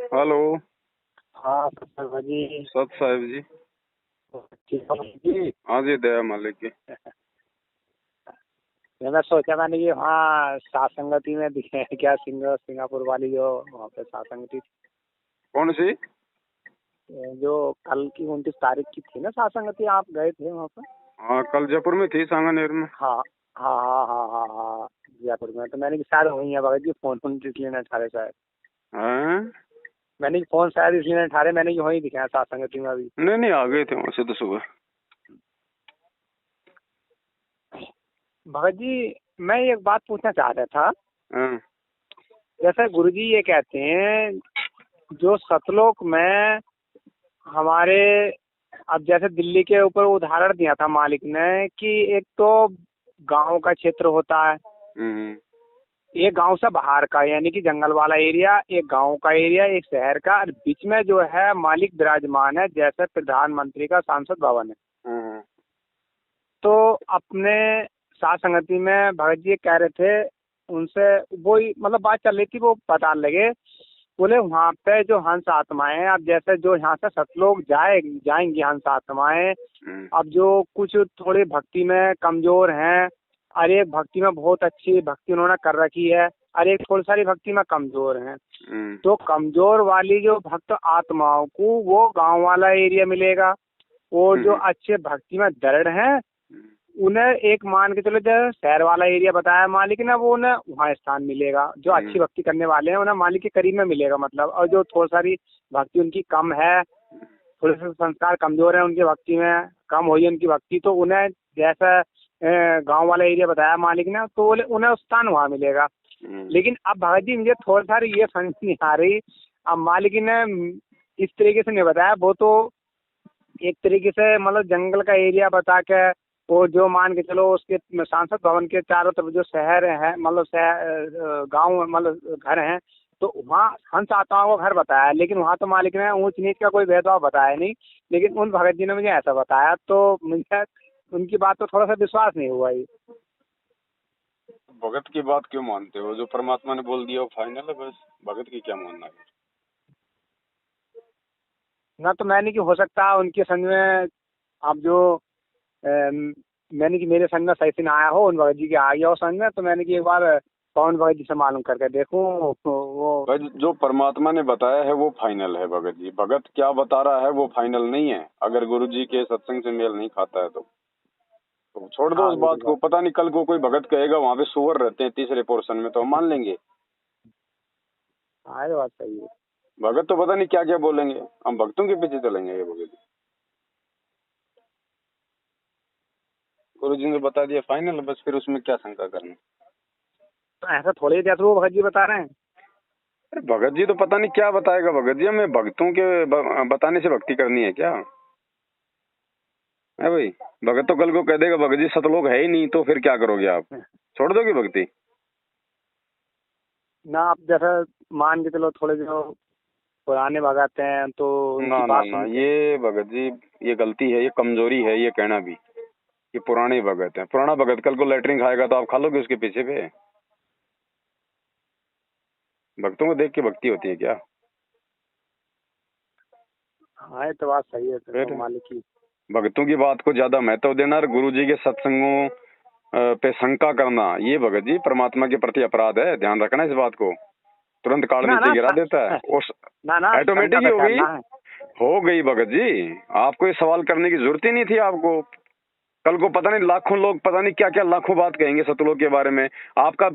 Hello. हाँ sir जी। सत साहिब जी। ठीक हो जी? हाँ जी, दया मालिक की। मैं सोचा मैंने कि वहाँ सात संगति में दिखे हैं क्या, सिंगापुर वाली जो वहाँ पे सात संगति थी, कौन सी? जो कल की 29 तारीख की थी ना सात संगति, आप गए थे वहाँ पे? हाँ, कल जयपुर में थी, सांगानेर में। हाँ हाँ हाँ हाँ हाँ हाँ, जयपुर में। तो मैंने कि शायद वही है भगत जी, फोन फोन इसलिए नहीं उठा रहे शायद। हैं? मैंने कि फोन शायद इसलिए नहीं उठा रहे, मैंने कि वहीं दिखे हैं सात संगति में अभी। नहीं नहीं, आ गए थे वहाँ से तो सुबह। भगत जी मैं एक बात पूछना चाह रहा था। हाँ। जैसे गुरुजी ये कहते हैं जो सतलोक में हमारे, अब जैसे दिल्ली के ऊपर उदाहरण दिया था मालिक ने कि एक तो गांव का क्षेत्र होता है, हम्म। एक गांव से बाहर का यानी कि जंगल वाला एरिया, एक गांव का एरिया, एक शहर का, और बीच में जो है मालिक विराजमान है जैसे प्रधानमंत्री का संसद भवन है। हम्म। तो अपने साथ संगति में भगत जी कह रहे थे, उनसे वही मतलब बात चल रही थी, वो बता लगे, बोले वहाँ पे जो हंस आत्माएं हैं, अब जैसे जो यहाँ से सतलोक जाएंगी हंस आत्माएं, हम्म। अब जो कुछ थोड़ी भक्ति में कमजोर हैं, और एक भक्ति में बहुत अच्छी भक्ति उन्होंने कर रखी है, और एक थोड़ी सारी भक्ति में कमजोर हैं, तो कमजोर वाली जो भक्त आत्माओं को वो गांव वाला एरिया मिलेगा, और जो अच्छे भक्ति में दृढ़ हैं उन्हें एक मान के चलो जो शहर वाला एरिया बताया मालिक ने, वो उन्हें वहाँ स्थान मिलेगा। जो अच्छी भक्ति करने वाले हैं उन्हें मालिक के करीब में मिलेगा मतलब, और जो थोड़ी सारी भक्ति उनकी कम है, थोड़े से संस्कार कमजोर है उनकी भक्ति में, कम हुई उनकी भक्ति, तो उन्हें जैसा गांव वाला एरिया बताया मालिक ने, तो उन्हें स्थान वहाँ मिलेगा। लेकिन अब भगत जी मुझे थोड़ी सारी ये समझ नहीं आ रही, अब मालिक ने इस तरीके से नहीं बताया, वो तो एक तरीके से मतलब जंगल का एरिया बता के, वो जो मान के चलो उसके सांसद भवन के चारों तरफ जो शहर है मतलब गांव मतलब घर हैं, तो वहाँ हंस आत्माओं का घर बताया, लेकिन वहाँ तो मालिक ने ऊंच नीच का कोई भेदभाव बताया नहीं, लेकिन उन भगत जी ने मुझे ऐसा बताया, तो मुझे उनकी बात तो थोड़ा सा विश्वास नहीं हुआ ही। भगत की बात क्यों मानते हो? जो परमात्मा ने बोल दिया वो फाइनल है, बस। भगत की क्या मानना है? ना तो मैंने कि हो सकता है उनके संग में आप जो मैंने कि मेरे संग में सही से ना आया हो, उन भगत जी के आ गया हो संग में, तो मैंने कि एक बार पवन भगत जी से मालूम करके देखूं वो। भाई, जो परमात्मा ने बताया है वो फाइनल है भगत जी। भगत क्या बता रहा है वो फाइनल नहीं है। अगर गुरु जी के सत्संग से मेल नहीं खाता है तो छोड़ दो हाँ उस ये तो बात को। बात, पता नहीं कल को कोई भगत कहेगा वहां पे सुअर रहते हैं तीसरे पोर्शन में, तो हम मान लेंगे। हाँ ये बात सही है। भगत तो पता नहीं क्या क्या बोलेंगे, हम भक्तों के पीछे चलेंगे। ये भगत गुरु जी ने बता दिया फाइनल, बस फिर उसमें क्या शंका करना। तो ऐसा थोड़ी जैसे वो भगत जी बता रहे हैं। अरे भगत जी तो पता नहीं क्या बताएगा। भगत जी हमें भक्तों के बताने से भक्ति करनी है क्या है भाई? भगत तो कल को कह देगा भगत जी सतलोक है ही नहीं, तो फिर क्या करोगे आप? छोड़ दोगे भक्ति? ना आप जैसा मान के चलो थोड़े जो पुराने भगत हैं तो ना उनकी ना बात ना, सुनते हैं। ये भगत जी ये गलती है, ये कमजोरी है ये कहना भी। ये पुराने भगत है। पुराना भगत कल को लेटरिन खाएगा तो आप खा लोगे उसके पीछे पे? भक्तों को देख के भक्ति होती है क्या? हाँ ये तो बात सही है, तो फिर मालिक की। भक्तों की बात को ज्यादा महत्व देना और गुरु जी के सत्संगों पे शंका करना, ये भगत जी परमात्मा के प्रति अपराध है। ध्यान रखना इस बात को। तुरंत काल ना नीचे ना गिरा देता है और ना ना शंका ऑटोमेटिक ही तो हो गई। करना है। हो गई भगत जी। आपको ये सवाल करने की जरूरत ही नहीं थी आपको। कल को पता नहीं लाखों लोग पता नहीं क्या क्या लाखों बात कहेंगे सतलोक के बारे में। आपका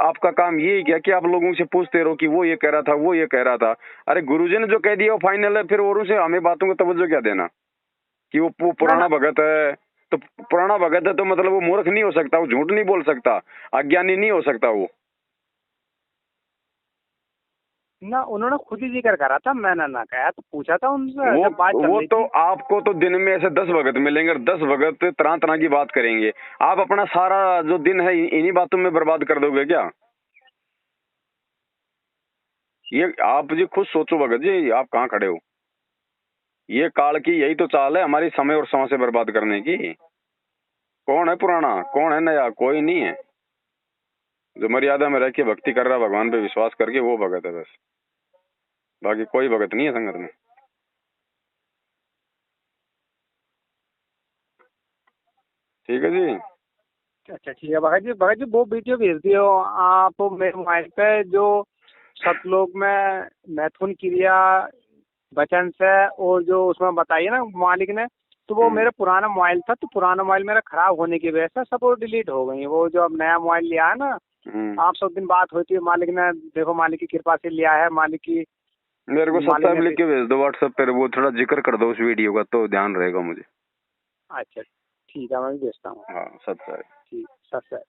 आपका काम ये ही क्या कि आप लोगों से पूछते रहो कि वो ये कह रहा था, वो ये कह रहा था। अरे गुरुजी ने जो कह दिया वो फाइनल है, फिर औरों से हमें बातों को तवज्जो क्या देना कि वो ना पुराना ना भगत है। तो पुराना भगत है तो मतलब वो मूर्ख नहीं हो सकता, वो झूठ नहीं बोल सकता, अज्ञानी नहीं हो सकता वो। ना उन्होंने खुद ही जिक्र करा था, मैंने ना कहा, तो पूछा था उनसे वो जब बात चल वो रही तो थी। आपको तो दिन में ऐसे 10 भगत मिलेंगे और 10 भगत तरह तरह की बात करेंगे। आप अपना सारा जो दिन है इन्हीं बातों में बर्बाद कर दोगे क्या? ये आप जी खुद सोचो भगत जी, आप कहाँ खड़े हो? ये काल की यही तो चाल है हमारी, समय और समय से बर्बाद करने की। कौन है पुराना, कौन है नया? कोई नहीं है। जो मर्यादा में रह के भक्ति कर रहा है भगवान पे विश्वास करके, वो भगत है बस। बाकी कोई भगत नहीं है संगत में। ठीक है जी। अच्छा ठीक है भगत जी वो वीडियो भेज दियो आप मेरे मोबाइल पे जो सतलोक में मैथुन क्रिया वचन से और जो उसमें बताइए ना मालिक ने, तो वो मेरा पुराना मोबाइल था, तो पुराना मोबाइल मेरा खराब होने की वजह से सब वो डिलीट हो गई। वो जो अब नया मोबाइल लिया है ना, आप सब दिन बात होती है, मालिक ने देखो मालिक की कृपा से लिया है, मालिक की मेरे को सब्सक्राइब लिख के भेज दो व्हाट्सएप पर, वो थोड़ा जिक्र कर दो उस वीडियो का तो ध्यान रहेगा मुझे। अच्छा ठीक है मैं भेजता हूँ। हाँ सब्सक्राइब। ठीक सब्सक्राइब।